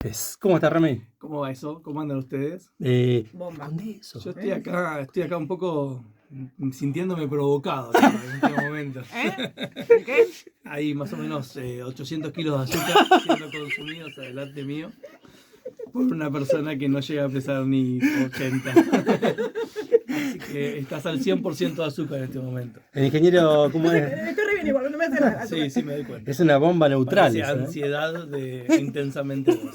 López. ¿Cómo está, Rami? ¿Cómo va eso? ¿Cómo andan ustedes? Bomba. Esconde eso. Yo estoy acá un poco sintiéndome provocado acá, en este momento. ¿Qué? Hay más o menos 800 kilos de azúcar siendo consumidos adelante mío por una persona que no llega a pesar ni 80. Así que estás al 100% de azúcar en este momento. El ingeniero, ¿cómo es? Estoy re bien igual, no me hace nada. Sí, me doy cuenta. Es una bomba neutral. Parece esa, ¿eh? ansiedad de intensamente vos.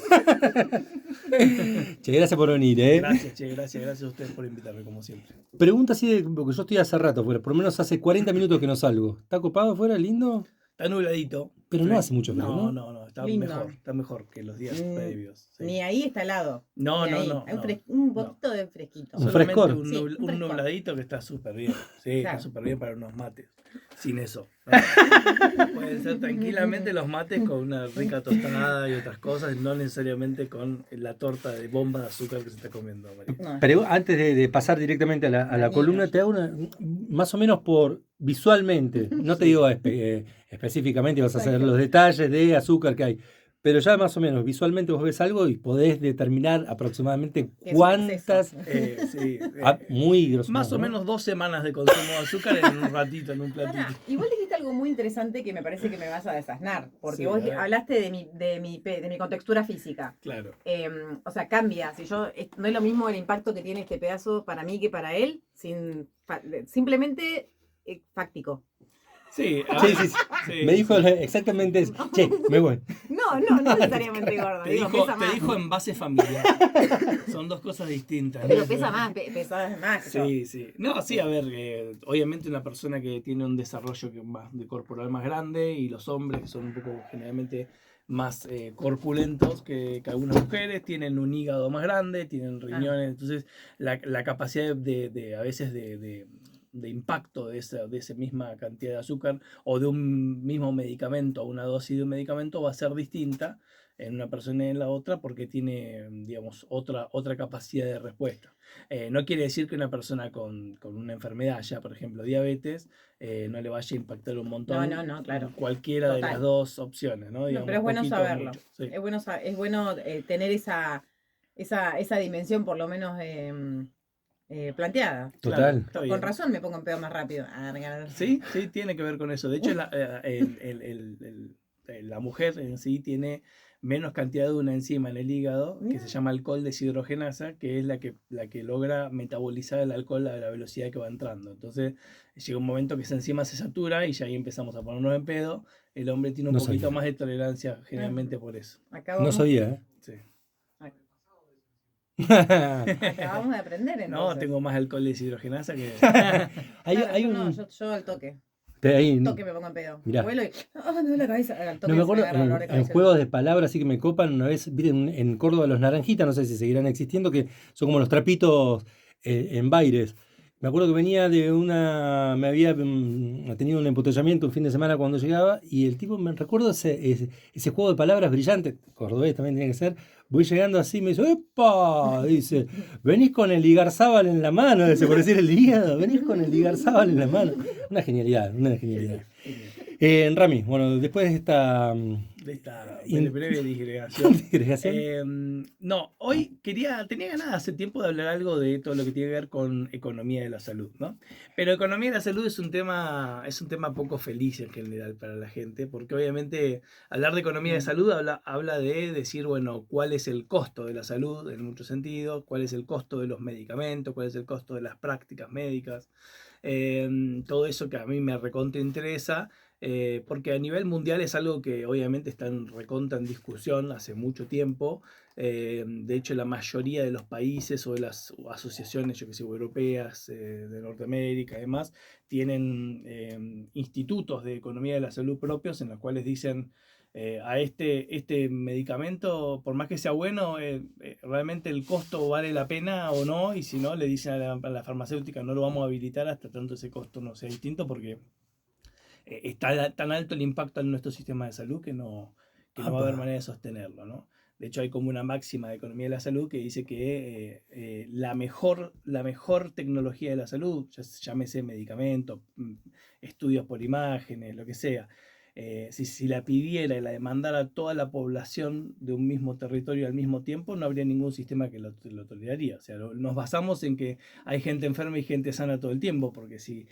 Che, gracias por venir, ¿eh? Gracias a ustedes por invitarme, como siempre. Pregunta así, porque yo estoy hace rato afuera, por lo menos hace 40 minutos que no salgo. ¿Está copado afuera, lindo? Está nubladito. Pero no hace mucho frío, ¿no? No, está Lindo. mejor que los días previos. Sí. Ni ahí está helado. No. Hay un poquito de fresquito. Un Solamente frescor. un, Sí, un un frescor. nubladito que está súper bien. Sí, Claro. está súper bien para unos mates. Sin eso. ¿no? Pueden ser tranquilamente los mates con una rica tostada y otras cosas, no necesariamente con la torta de bomba de azúcar que se está comiendo. María. No. Pero antes de pasar directamente a la Niños. columna, te hago una, más o menos por visualmente, no te digo específicamente, vas a hacer los detalles de azúcar que hay, pero ya más o menos visualmente vos ves algo y podés determinar aproximadamente ¿Qué es un cuántas, Sí, muy grosso más o modo, ¿no? menos 2 semanas de consumo de azúcar en un ratito, en un platito. Pará, igual dijiste algo muy interesante que me parece que me vas a desasnar, porque Sí, vos a ver. hablaste de mi contextura física. Claro. O sea, cambia. Si yo no es lo mismo el impacto que tiene este pedazo para mí que para él, simplemente fáctico. Sí, Sí. Me dijo exactamente eso. Che, me voy. No necesariamente gordo. Te Digo, dijo, pesa te más. dijo en base familiar. Son dos cosas distintas. Pero pesa más, pesa más. que yo. Sí. No, sí, a ver, obviamente una persona que tiene un desarrollo de corporal más grande y los hombres que son un poco generalmente más corpulentos que algunas mujeres, tienen un hígado más grande, tienen riñones, entonces la capacidad de a veces de impacto de esa misma cantidad de azúcar o de un mismo medicamento o una dosis de un medicamento va a ser distinta en una persona y en la otra porque tiene, digamos, otra capacidad de respuesta. No quiere decir que una persona con una enfermedad, ya por ejemplo diabetes, no le vaya a impactar un montón No, claro. cualquiera de Total. las dos opciones, ¿no? No, Digamos, pero es bueno poquito o saberlo. mucho, sí. Es bueno tener esa dimensión por lo menos planteada. Total. Claro, está bien. Con razón me pongo en pedo más rápido. Sí, tiene que ver con eso. De hecho, la mujer en sí tiene menos cantidad de una enzima en el hígado que se llama alcohol deshidrogenasa, que es la que logra metabolizar el alcohol a la velocidad que va entrando. Entonces, llega un momento que esa enzima se satura y ya ahí empezamos a ponernos en pedo. El hombre tiene un No poquito sabía. más de tolerancia generalmente por eso. No sabía, ¿eh? Sí. Acabamos de aprender entonces. No, tengo más alcohol deshidrogenasa que... Hay yo un... no, yo al toque. Ahí, Toque me pongo en pedo. Mirá. Vuelo y me duele la cabeza. Al toque no me acuerdo, agarra dolor de en cabeza. juegos de palabras así que me copan, una vez, viste, en Córdoba los naranjitas, no sé si seguirán existiendo, que son como los trapitos en Baires. Me acuerdo que venía me había tenido un embotellamiento un fin de semana cuando llegaba y el tipo, me recuerdo ese juego de palabras brillante, cordobés también tiene que ser, voy llegando así, me dice, ¡epa! Dice, venís con el Igarzábal en la mano, dice, por decir el hígado, venís con el Igarzábal en la mano. Una genialidad. Rami, bueno, después de esta De esta breve digregación. No, hoy tenía ganas hace tiempo de hablar algo de todo lo que tiene que ver con economía de la salud, ¿no? Pero economía de la salud es un tema poco feliz en general para la gente, porque obviamente hablar de economía de salud habla de decir, bueno, cuál es el costo de la salud en muchos sentidos, cuál es el costo de los medicamentos, cuál es el costo de las prácticas médicas, todo eso que a mí me recontra interesa. Porque a nivel mundial es algo que obviamente está recontra en discusión hace mucho tiempo. De hecho, la mayoría de los países o de las asociaciones, yo que sé, europeas, de Norteamérica y demás, tienen institutos de economía de la salud propios en los cuales dicen a este medicamento, por más que sea bueno, realmente el costo vale la pena o no, y si no, le dicen a la farmacéutica no lo vamos a habilitar hasta tanto ese costo no sea distinto porque está tan alto el impacto en nuestro sistema de salud que no va a haber manera de sostenerlo, ¿no? De hecho, hay como una máxima de economía de la salud que dice que la mejor tecnología de la salud, llámese medicamentos, estudios por imágenes, lo que sea, si la pidiera y la demandara toda la población de un mismo territorio al mismo tiempo, no habría ningún sistema que lo toleraría. O sea, nos basamos en que hay gente enferma y gente sana todo el tiempo, porque si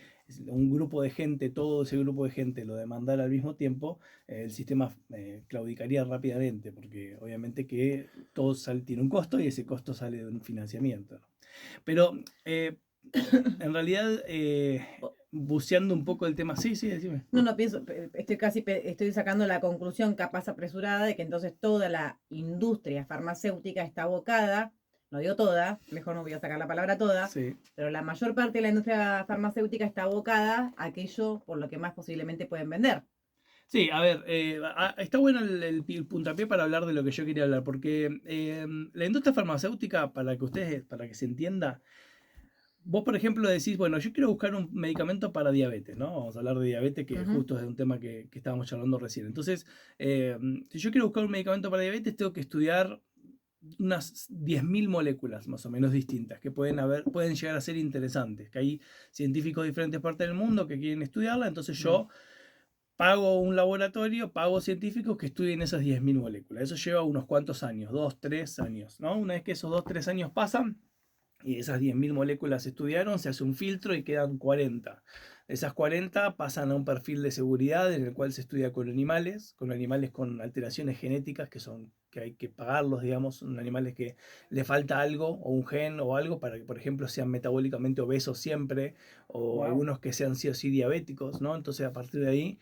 un grupo de gente, todo ese grupo de gente lo demandara al mismo tiempo, el sistema claudicaría rápidamente, porque obviamente que todo tiene un costo y ese costo sale de un financiamiento, ¿no? Pero en realidad, buceando un poco el tema, sí, decime. No, pienso, estoy sacando la conclusión capaz apresurada de que entonces toda la industria farmacéutica está abocada, no digo toda, mejor no voy a sacar la palabra toda, Sí. pero la mayor parte de la industria farmacéutica está abocada a aquello por lo que más posiblemente pueden vender. Sí, a ver, está bueno el puntapié para hablar de lo que yo quería hablar, porque la industria farmacéutica, para que se entienda, vos, por ejemplo, decís, bueno, yo quiero buscar un medicamento para diabetes, ¿no? Vamos a hablar de diabetes, que justo es un tema que estábamos charlando recién. Entonces, si yo quiero buscar un medicamento para diabetes, tengo que estudiar unas 10.000 moléculas más o menos distintas que pueden llegar a ser interesantes, que hay científicos de diferentes partes del mundo que quieren estudiarla, entonces yo pago un laboratorio, pago científicos que estudien esas 10.000 moléculas. Eso lleva unos cuantos años, 2, 3 años, ¿no? Una vez que esos 2, 3 años pasan, y esas 10.000 moléculas se estudiaron, se hace un filtro y quedan 40. Esas 40 pasan a un perfil de seguridad en el cual se estudia con animales con alteraciones genéticas que hay que pagarlos, digamos, son animales que le falta algo o un gen o algo para que, por ejemplo, sean metabólicamente obesos siempre o algunos que sean sí o sí diabéticos, ¿no? Entonces, a partir de ahí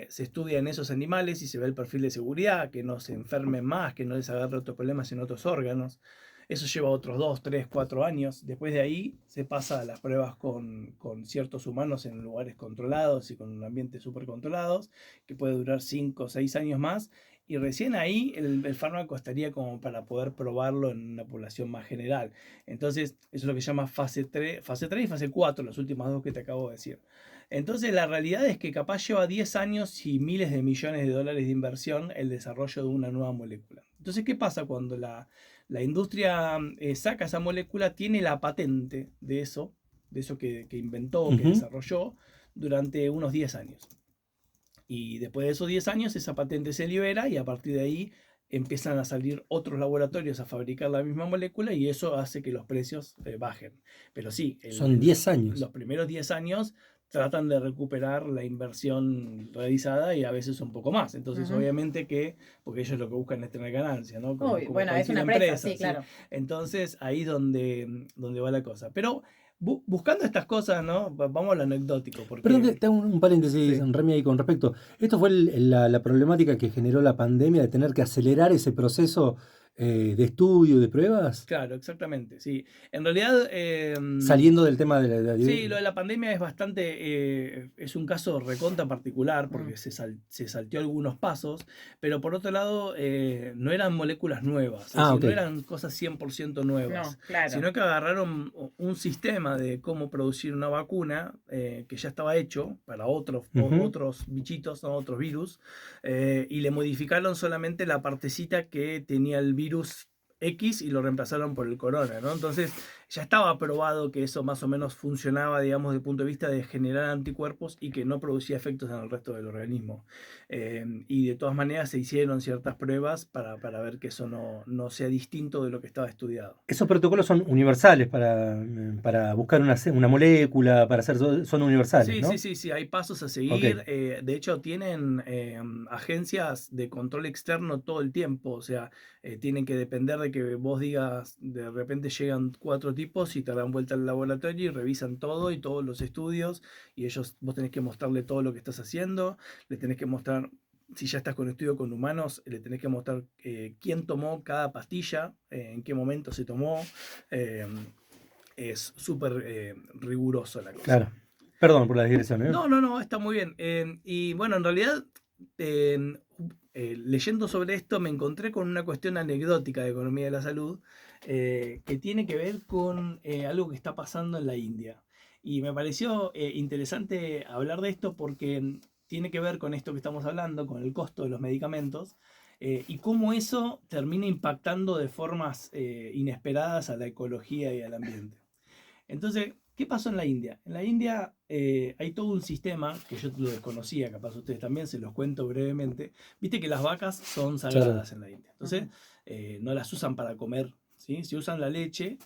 se estudian esos animales y se ve el perfil de seguridad, que no se enfermen más, que no les agarre otros problemas en otros órganos. Eso lleva otros 2, 3, 4 años. Después de ahí se pasa a las pruebas con ciertos humanos en lugares controlados y con ambientes súper controlados, que puede durar 5 o 6 años más. Y recién ahí el fármaco estaría como para poder probarlo en una población más general. Entonces, eso es lo que se llama fase 3 y fase 4, las últimas dos que te acabo de decir. Entonces, la realidad es que capaz lleva 10 años y miles de millones de dólares de inversión el desarrollo de una nueva molécula. Entonces, ¿qué pasa cuando la industria saca esa molécula? Tiene la patente de eso que inventó, que desarrolló durante unos 10 años. Y después de esos 10 años esa patente se libera y a partir de ahí empiezan a salir otros laboratorios a fabricar la misma molécula y eso hace que los precios bajen. Pero sí, son 10 años. Los primeros 10 años tratan de recuperar la inversión realizada y a veces un poco más. Entonces, obviamente que, porque ellos lo que buscan es tener ganancia, ¿no? Como bueno, es una empresa, sí, claro. Entonces, ahí es donde va la cosa. Pero buscando estas cosas, ¿no? Vamos a lo anecdótico. Porque... Perdón, te hago un paréntesis, Remy, ahí con respecto. ¿Esto fue la problemática que generó la pandemia de tener que acelerar ese proceso de estudio, de pruebas? Claro, exactamente, sí. En realidad... Saliendo del tema de la... Sí, lo de la pandemia es bastante... es un caso recontra particular porque se salteó algunos pasos, pero por otro lado no eran moléculas nuevas, no eran cosas 100% nuevas, sino que agarraron un sistema de cómo producir una vacuna que ya estaba hecho para otros bichitos, ¿no? Otros virus, y le modificaron solamente la partecita que tenía el virus X y lo reemplazaron por el corona, ¿no? Entonces ya estaba probado que eso más o menos funcionaba, digamos, desde el punto de vista de generar anticuerpos y que no producía efectos en el resto del organismo. Y de todas maneras se hicieron ciertas pruebas para ver que eso no sea distinto de lo que estaba estudiado. Esos protocolos son universales para buscar una molécula, para hacer, son universales, ¿no? Sí, hay pasos a seguir. De hecho, tienen agencias de control externo todo el tiempo, o sea, tienen que depender de que vos digas, de repente llegan 4 tipos y te dan vuelta al laboratorio y revisan todo y todos los estudios y vos tenés que mostrarle todo lo que estás haciendo, le tenés que mostrar, si ya estás con estudio con humanos, le tenés que mostrar quién tomó cada pastilla, en qué momento se tomó, es súper riguroso la cosa. Claro, perdón por la digresión. No, está muy bien. Y bueno, en realidad... leyendo sobre esto me encontré con una cuestión anecdótica de economía de la salud que tiene que ver con algo que está pasando en la India. Y me pareció interesante hablar de esto porque tiene que ver con esto que estamos hablando, con el costo de los medicamentos y cómo eso termina impactando de formas inesperadas a la ecología y al ambiente. Entonces, ¿Qué pasó en la India? En la India hay todo un sistema que yo lo desconocía, capaz ustedes también, se los cuento brevemente. Viste que las vacas son sagradas en la India. Entonces, no las usan para comer, ¿sí? Se usan la leche,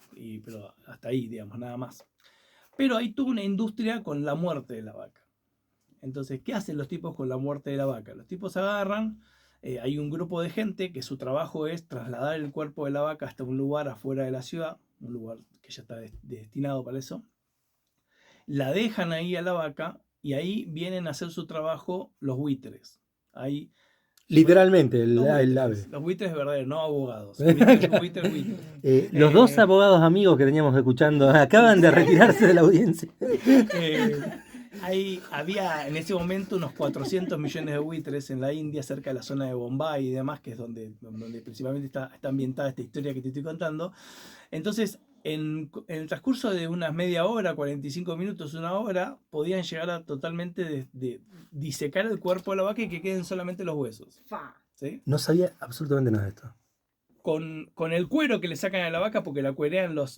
pero hasta ahí, digamos, nada más. Pero hay toda una industria con la muerte de la vaca. Entonces, ¿qué hacen los tipos con la muerte de la vaca? Los tipos agarran, hay un grupo de gente que su trabajo es trasladar el cuerpo de la vaca hasta un lugar afuera de la ciudad, un lugar que ya está destinado para eso. La dejan ahí a la vaca y ahí vienen a hacer su trabajo los buitres. Ahí, literalmente, el buitres, ave. los buitres verdaderos, no abogados. Buitres. Los dos abogados amigos que teníamos escuchando acaban de retirarse de la audiencia. Había en ese momento unos 400 millones de buitres en la India, cerca de la zona de Bombay y demás, que es donde principalmente está ambientada esta historia que te estoy contando. Entonces, en el transcurso de unas media hora, 45 minutos, una hora, podían llegar a totalmente disecar el cuerpo de la vaca y que queden solamente los huesos. ¿Sí? No sabía absolutamente nada de esto. Con el cuero que le sacan a la vaca, porque la cuerean los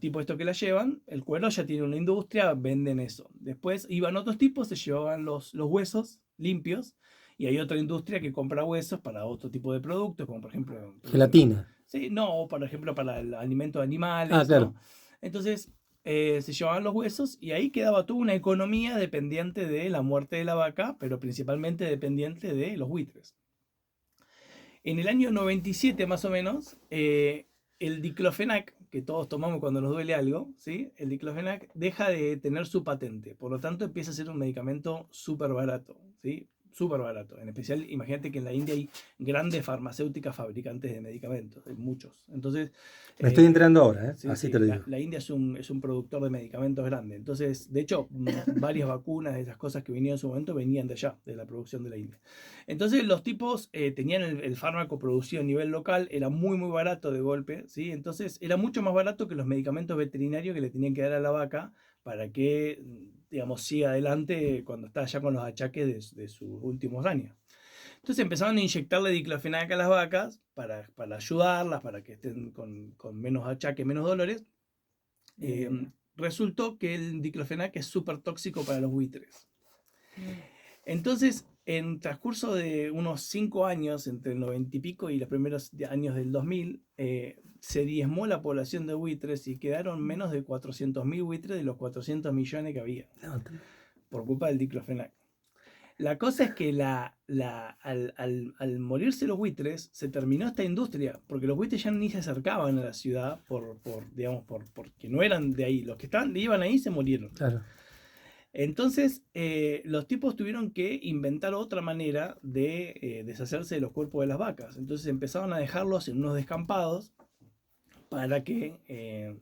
tipos estos que la llevan, el cuero ya tiene una industria, venden eso. Después iban otros tipos, se llevaban los huesos limpios, y hay otra industria que compra huesos para otro tipo de productos, como por ejemplo... Gelatina. Sí, no, por ejemplo, para el alimento de animales. Ah, claro. ¿No? Entonces, se llevaban los huesos y ahí quedaba toda una economía dependiente de la muerte de la vaca, pero principalmente dependiente de los buitres. En el año 97 más o menos, el diclofenac, que todos tomamos cuando nos duele algo, ¿sí? El diclofenac deja de tener su patente, por lo tanto empieza a ser un medicamento súper barato, ¿sí? Súper barato. En especial, imagínate que en la India hay grandes farmacéuticas fabricantes de medicamentos, hay muchos. Entonces, me estoy enterando ahora, sí, así sí, te lo digo. La India es un productor de medicamentos grande. Entonces, de hecho, varias vacunas de esas cosas que venían en su momento venían de allá, de la producción de la India. Entonces, los tipos tenían el fármaco producido a nivel local, era muy, muy barato de golpe, ¿sí? Entonces, era mucho más barato que los medicamentos veterinarios que le tenían que dar a la vaca para que, digamos, siga adelante cuando está ya con los achaques de sus últimos años. Entonces empezaron a inyectarle diclofenac a las vacas para ayudarlas, para que estén con menos achaques, menos dolores. Resultó que el diclofenac es súper tóxico para los buitres. Entonces, en transcurso de unos 5 años, entre el 90 y pico y los primeros años del 2000, se diezmó la población de buitres y quedaron menos de 400.000 buitres de los 400 millones que había, por culpa del diclofenac. La cosa es que al morirse los buitres, se terminó esta industria, porque los buitres ya ni se acercaban a la ciudad porque no eran de ahí. Los que iban ahí se murieron. Claro. Entonces, los tipos tuvieron que inventar otra manera de deshacerse de los cuerpos de las vacas. Entonces empezaron a dejarlos en unos descampados para que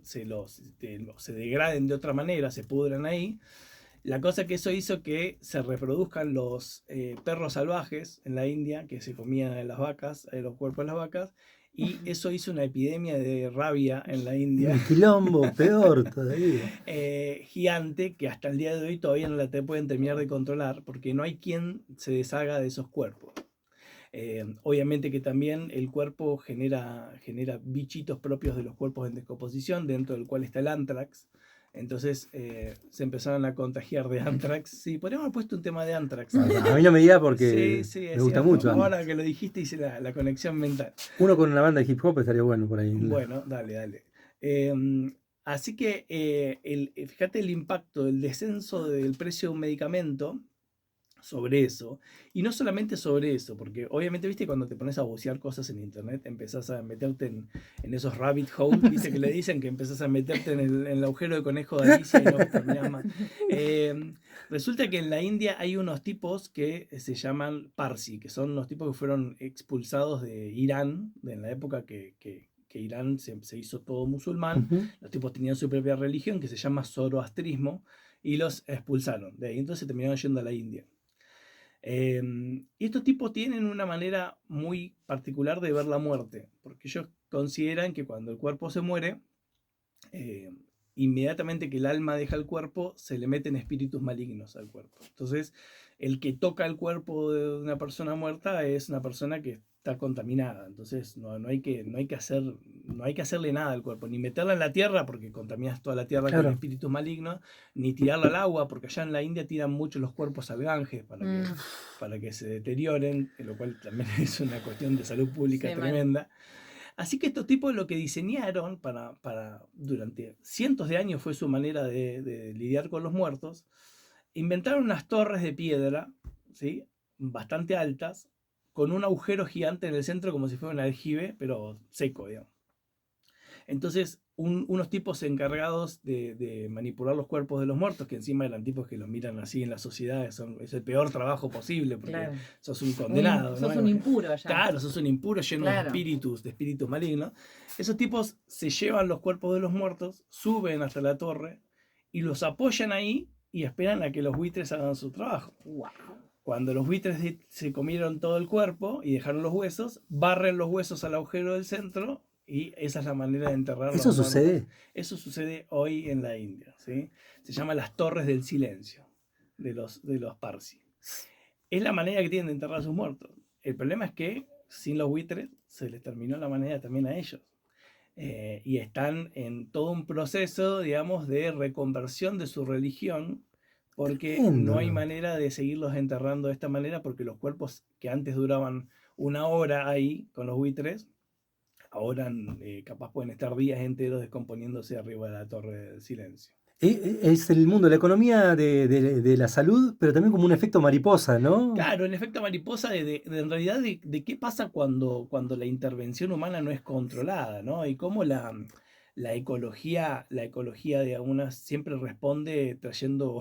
se degraden de otra manera, se pudran ahí. La cosa que eso hizo que se reproduzcan los perros salvajes en la India, que se comían a las vacas, a los cuerpos de las vacas, y eso hizo una epidemia de rabia en la India. Un quilombo, peor todavía. Gigante, que hasta el día de hoy todavía no la pueden terminar de controlar, porque no hay quien se deshaga de esos cuerpos. Obviamente que también el cuerpo genera bichitos propios de los cuerpos en descomposición, dentro del cual está el anthrax. Entonces se empezaron a contagiar de anthrax. Sí, podríamos haber puesto un tema de anthrax. A mí no me diga porque me gusta mucho. Ahora que lo dijiste hice la conexión mental. Uno con una banda de hip hop estaría bueno por ahí. Bueno, dale. Así que fíjate el impacto, el descenso del precio de un medicamento sobre eso, y no solamente sobre eso, porque obviamente, viste, cuando te pones a bucear cosas en internet, empezás a meterte en esos rabbit holes, viste que le dicen que empezás a meterte en el agujero de conejo de Alicia y no terminás más. Resulta que en la India hay unos tipos que se llaman Parsi, que son los tipos que fueron expulsados de Irán, en la época que Irán se hizo todo musulmán. Los tipos tenían su propia religión que se llama zoroastrismo y los expulsaron de ahí, entonces terminaron yendo a la India. Y estos tipos tienen una manera muy particular de ver la muerte, porque ellos consideran que cuando el cuerpo se muere, inmediatamente que el alma deja el cuerpo, se le meten espíritus malignos al cuerpo. Entonces, el que toca el cuerpo de una persona muerta es una persona que está contaminada. Entonces no hay que hacerle nada al cuerpo, ni meterla en la tierra porque contaminas toda la tierra con espíritus malignos, ni tirarla al agua, porque allá en la India tiran mucho los cuerpos al Ganges para que se deterioren, lo cual también es una cuestión de salud pública tremenda. Así que estos tipos lo que diseñaron durante cientos de años fue su manera de lidiar con los muertos, inventaron unas torres de piedra, ¿sí?, bastante altas, con un agujero gigante en el centro como si fuera un aljibe, pero seco, digamos. Entonces, unos tipos encargados de manipular los cuerpos de los muertos, que encima eran tipos que los miran así en la sociedad, es el peor trabajo posible, porque sos un condenado. Sos un impuro allá. Claro, sos un impuro lleno de espíritus malignos. Esos tipos se llevan los cuerpos de los muertos, suben hasta la torre y los apoyan ahí y esperan a que los buitres hagan su trabajo. Wow. Cuando los buitres se comieron todo el cuerpo y dejaron los huesos, barren los huesos al agujero del centro y esa es la manera de enterrarlos. ¿Eso sucede? Eso sucede hoy en la India, ¿sí? Se llama las torres del silencio de los Parsi. Es la manera que tienen de enterrar a sus muertos. El problema es que sin los buitres se les terminó la manera también a ellos. Y están en todo un proceso, digamos, de reconversión de su religión, porque no hay manera de seguirlos enterrando de esta manera, porque los cuerpos que antes duraban una hora ahí con los buitres, ahora capaz pueden estar días enteros descomponiéndose arriba de la torre del silencio. Es el mundo, la economía de la salud, pero también como un efecto mariposa, ¿no? Claro, el efecto mariposa en realidad de qué pasa cuando la intervención humana no es controlada, ¿no? Y cómo la ecología de algunas siempre responde trayendo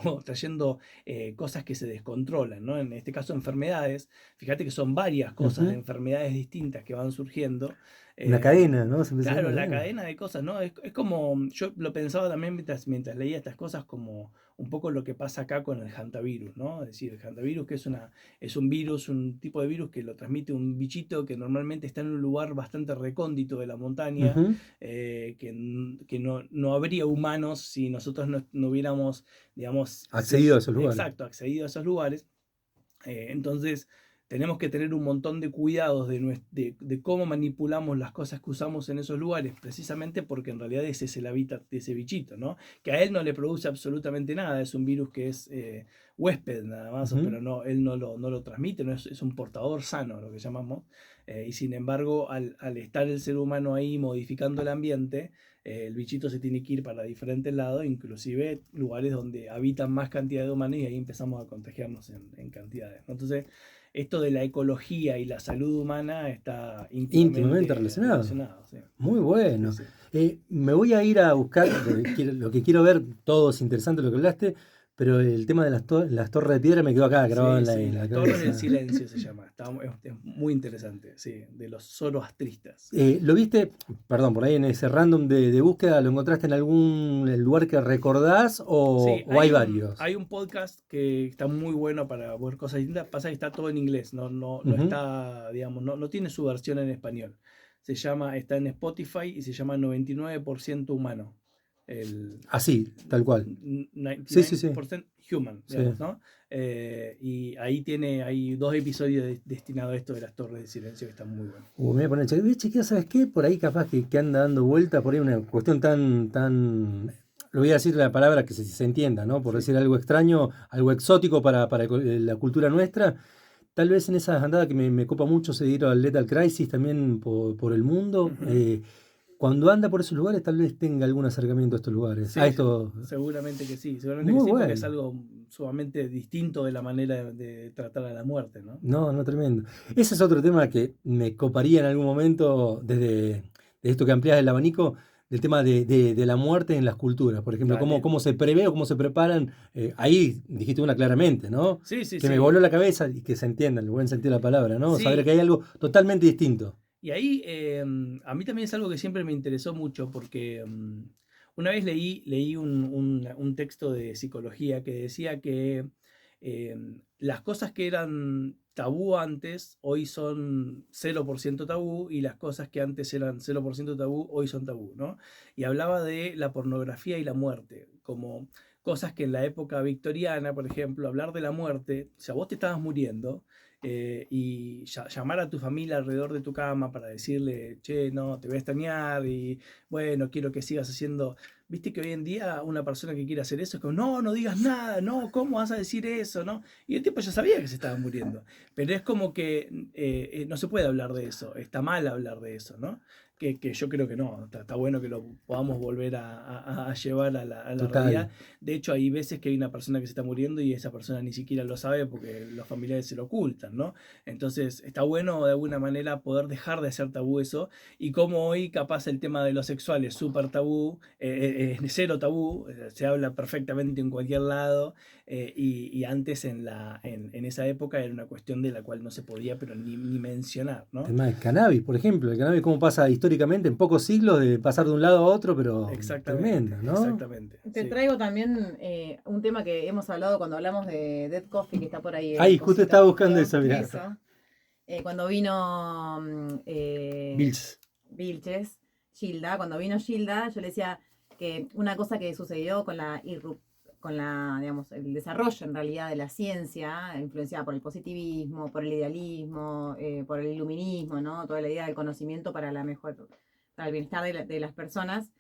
cosas que se descontrolan, ¿no? En este caso enfermedades. Fíjate que son varias cosas de enfermedades distintas que van surgiendo. Una cadena, ¿no? Claro, la cadena de cosas, ¿no? Es como, yo lo pensaba también mientras leía estas cosas, como un poco lo que pasa acá con el hantavirus, ¿no? Es decir, el hantavirus que es un virus, un tipo de virus que lo transmite un bichito que normalmente está en un lugar bastante recóndito de la montaña, que no habría humanos si nosotros no hubiéramos, digamos... accedido a esos lugares. Exacto, accedido a esos lugares. Entonces... tenemos que tener un montón de cuidados de cómo manipulamos las cosas que usamos en esos lugares, precisamente porque en realidad ese es el hábitat de ese bichito, ¿no? Que a él no le produce absolutamente nada, es un virus que es huésped nada más, pero él no lo transmite, no es un portador sano, lo que llamamos, y sin embargo, al estar el ser humano ahí modificando el ambiente, el bichito se tiene que ir para diferentes lados, inclusive lugares donde habitan más cantidad de humanos, y ahí empezamos a contagiarnos en cantidades, ¿no? Entonces, esto de la ecología y la salud humana está íntimamente relacionado. Sí. Muy bueno. Sí, sí. Me voy a ir a buscar, lo que quiero ver, todo es interesante lo que hablaste, pero el tema de las torres de piedra me quedó acá grabado en la cabeza. Las torres del silencio se llama. Es muy interesante, sí, de los zoroastristas. ¿Lo viste? Perdón, por ahí en ese random de búsqueda, ¿lo encontraste en algún lugar que recordás o hay varios? Hay un podcast que está muy bueno para ver cosas distintas. Pasa que está todo en inglés, no está, digamos, no tiene su versión en español. Está en Spotify y se llama 99% humano. Así, tal cual. 99% human, digamos, ¿no? Y ahí hay 2 episodios destinados a esto de las torres de silencio que están muy buenos. Me voy a poner chequear, ¿sabes qué? Por ahí capaz que anda dando vuelta, por ahí una cuestión tan lo voy a decir la palabra que se entienda, ¿no? Por decir algo extraño, algo exótico para la cultura nuestra. Tal vez en esas andadas que me copa mucho seguir al Lethal Crisis también por el mundo. Cuando anda por esos lugares, tal vez tenga algún acercamiento a estos lugares. Sí, seguramente que sí. Seguramente muy que sí, bueno. Porque es algo sumamente distinto de la manera de tratar a la muerte, ¿no? No, tremendo. Ese es otro tema que me coparía en algún momento, desde esto que ampliás el abanico, del tema de la muerte en las culturas. Por ejemplo, cómo se prevé o cómo se preparan. Ahí dijiste una claramente, ¿no? Sí. Que me voló la cabeza y que se entienda en el buen sentido de la palabra, ¿no? Sí. Saber que hay algo totalmente distinto. Y ahí a mí también es algo que siempre me interesó mucho, porque una vez leí un texto de psicología que decía que las cosas que eran tabú antes, hoy son 0% tabú, y las cosas que antes eran 0% tabú, hoy son tabú, ¿no? Y hablaba de la pornografía y la muerte, como cosas que en la época victoriana, por ejemplo, hablar de la muerte, o sea, vos te estabas muriendo, y llamar a tu familia alrededor de tu cama para decirle, che, no, te voy a extrañar y bueno, quiero que sigas haciendo. Viste que hoy en día una persona que quiere hacer eso es como, no, no digas nada, no, ¿cómo vas a decir eso? ¿No? Y el tipo ya sabía que se estaba muriendo, pero es como que no se puede hablar de eso, está mal hablar de eso, ¿no? Que yo creo que no, está bueno que lo podamos volver a llevar a la realidad. Total. De hecho, hay veces que hay una persona que se está muriendo y esa persona ni siquiera lo sabe porque los familiares se lo ocultan, ¿no? Entonces, está bueno de alguna manera poder dejar de hacer tabú eso, y como hoy capaz el tema de lo sexual es súper tabú, cero tabú, se habla perfectamente en cualquier lado, y antes en esa época era una cuestión de la cual no se podía pero ni mencionar, El ¿no? tema del cannabis, por ejemplo. El cannabis, cómo pasa históricamente en pocos siglos de pasar de un lado a otro, pero Exactamente, tremendo, ¿no? exactamente. Te Sí. traigo también un tema que hemos hablado cuando hablamos de Dead Coffee, que está por ahí el Ahí, justo estaba cosito. buscando eso, mirá. Eso. Cuando vino Bills. Vilches, Gilda, cuando vino Gilda, yo le decía que una cosa que sucedió digamos, el desarrollo en realidad de la ciencia, influenciada por el positivismo, por el idealismo, por el iluminismo, ¿no? Toda la idea del conocimiento para para el bienestar de las personas.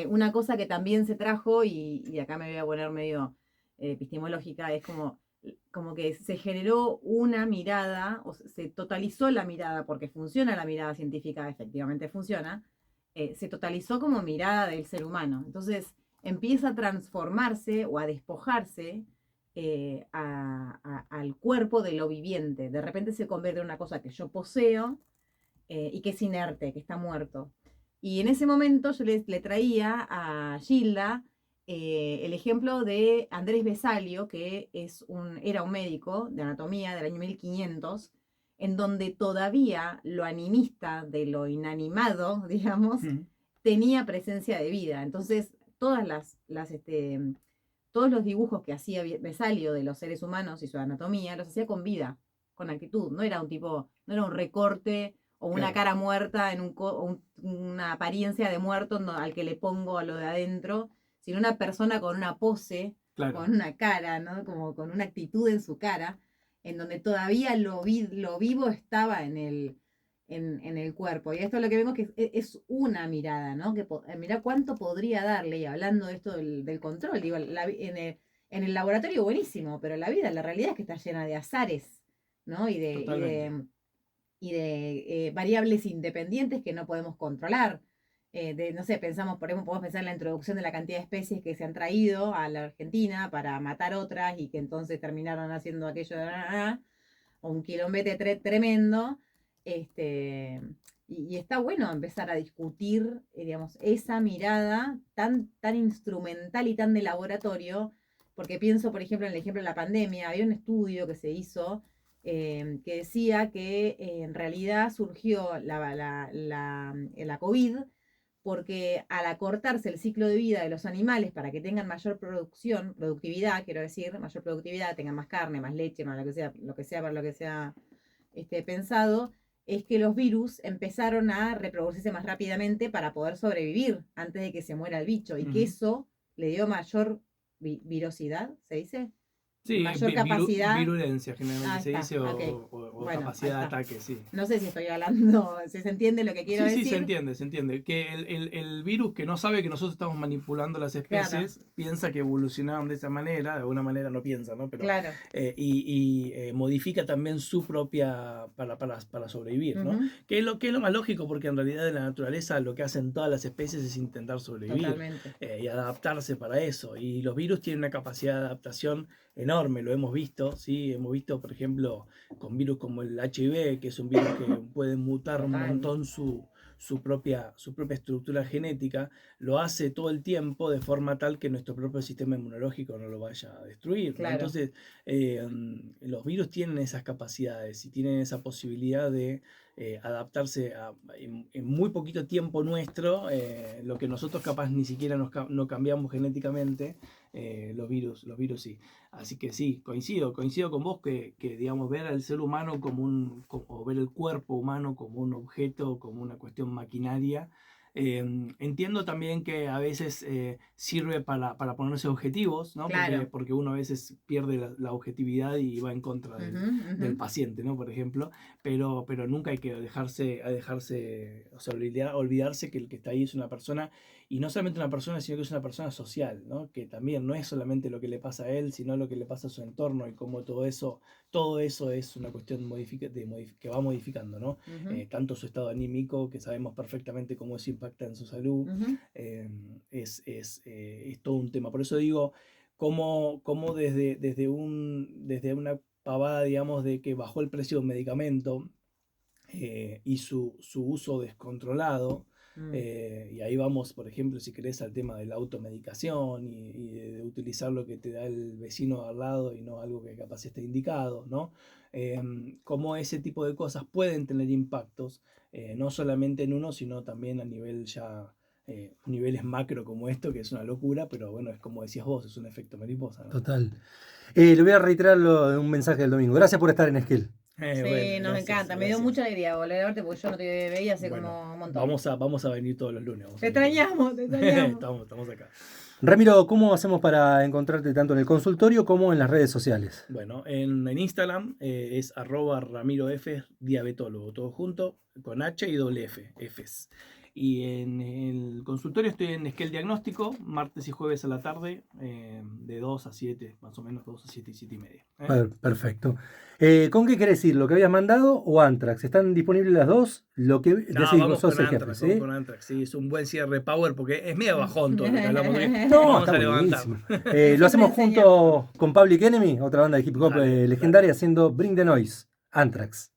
Una cosa que también se trajo, y acá me voy a poner medio epistemológica, es como que se generó una mirada, o se totalizó la mirada, porque funciona la mirada científica, efectivamente funciona, se totalizó como mirada del ser humano. Entonces empieza a transformarse o a despojarse al cuerpo de lo viviente. De repente se convierte en una cosa que yo poseo y que es inerte, que está muerto. Y en ese momento yo le traía a Gilda el ejemplo de Andrés Vesalio, que era un médico de anatomía del año 1500, en donde todavía lo animista de lo inanimado, digamos, tenía presencia de vida. Entonces, todos los dibujos que hacía Vesalio de los seres humanos y su anatomía, los hacía con vida, con actitud. No era un recorte o una cara muerta o una apariencia de muerto al que le pongo a lo de adentro, sino una persona con una pose, Claro. con una cara, ¿no? Como con una actitud en su cara, en donde todavía lo vivo estaba en el cuerpo. Y esto es lo que vemos que es una mirada, ¿no? Mirá cuánto podría darle, y hablando de esto del control, digo, en el laboratorio buenísimo, pero la vida, la realidad es que está llena de azares, ¿no? Y de variables independientes que no podemos controlar. No sé, por ejemplo, podemos pensar en la introducción de la cantidad de especies que se han traído a la Argentina para matar otras y que entonces terminaron haciendo aquello o un quilombete tremendo. Y está bueno empezar a discutir, digamos, esa mirada tan instrumental y tan de laboratorio, porque pienso, por ejemplo, en el ejemplo de la pandemia. Había un estudio que se hizo que decía que en realidad surgió la COVID porque al acortarse el ciclo de vida de los animales para que tengan mayor productividad, quiero decir, mayor productividad, tengan más carne, más leche, más lo que sea para lo que sea pensado, es que los virus empezaron a reproducirse más rápidamente para poder sobrevivir antes de que se muera el bicho, y que eso le dio mayor virosidad, ¿se dice? Sí, Mayor capacidad. virulencia generalmente se dice, okay. o Bueno, capacidad de ataque, sí. No sé si estoy hablando, si se entiende lo que quiero decir. Sí, se entiende. Que el virus, que no sabe que nosotros estamos manipulando las especies, piensa que evolucionaron de esa manera, de alguna manera no piensa, ¿no? Pero, claro. Modifica también su propia, para sobrevivir, ¿no? Que es lo más lógico, porque en realidad en la naturaleza lo que hacen todas las especies es intentar sobrevivir y adaptarse para eso. Y los virus tienen una capacidad de adaptación enorme, lo hemos visto, ¿sí? Hemos visto, por ejemplo, con virus como el HIV, que es un virus que puede mutar un montón su propia estructura genética, lo hace todo el tiempo de forma tal que nuestro propio sistema inmunológico no lo vaya a destruir, ¿no? Entonces, los virus tienen esas capacidades y tienen esa posibilidad de adaptarse en muy poquito tiempo nuestro, lo que nosotros capaz ni siquiera no cambiamos genéticamente. Los virus sí. Así que sí, coincido con vos que digamos, ver al ser humano o ver el cuerpo humano como un objeto, como una cuestión maquinaria, Entiendo también que a veces sirve para ponerse objetivos, ¿no? Claro. Porque uno a veces pierde la objetividad y va en contra del paciente, ¿no? Por ejemplo, pero nunca hay que dejarse, o sea, olvidarse que el que está ahí es una persona, y no solamente una persona, sino que es una persona social, ¿no? Que también no es solamente lo que le pasa a él, sino lo que le pasa a su entorno, y cómo todo eso es una cuestión que va modificando, ¿no? Tanto su estado anímico, que sabemos perfectamente cómo eso impacta en su salud, es todo un tema. Por eso digo, cómo desde una pavada, digamos, de que bajó el precio de un medicamento y su uso descontrolado, y ahí vamos, por ejemplo, si querés, al tema de la automedicación y de utilizar lo que te da el vecino al lado y no algo que capaz esté indicado, ¿no? Cómo ese tipo de cosas pueden tener impactos, no solamente en uno, sino también a nivel ya, niveles macro como esto, que es una locura, pero bueno, es como decías vos, es un efecto mariposa, ¿no? Total. Le voy a reiterar un mensaje del domingo. Gracias por estar en Esquel. Sí, bueno, nos encanta. Gracias. Me dio mucha alegría volver a verte porque yo no te veía hace como un montón. Vamos a venir todos los lunes. Te extrañamos. Estamos acá. Ramiro, ¿cómo hacemos para encontrarte tanto en el consultorio como en las redes sociales? Bueno, en Instagram es @RamiroF, diabetólogo, todo junto, con H y doble F, Fs. Y en el consultorio estoy en Esquel Diagnóstico, martes y jueves a la tarde, de 2 a 7, más o menos 2 a 7 y 7 y media. Perfecto. ¿Con qué querés ir? ¿Lo que habías mandado o Antrax? ¿Están disponibles las dos? Lo que vamos con Antrax, ¿sí? Con Antrax, sí, es un buen cierre Power porque es medio bajón todo lo que hablamos. Vamos a levantar. Lo hacemos junto con Public Enemy, otra banda de hip hop legendaria, haciendo Bring the Noise, Antrax.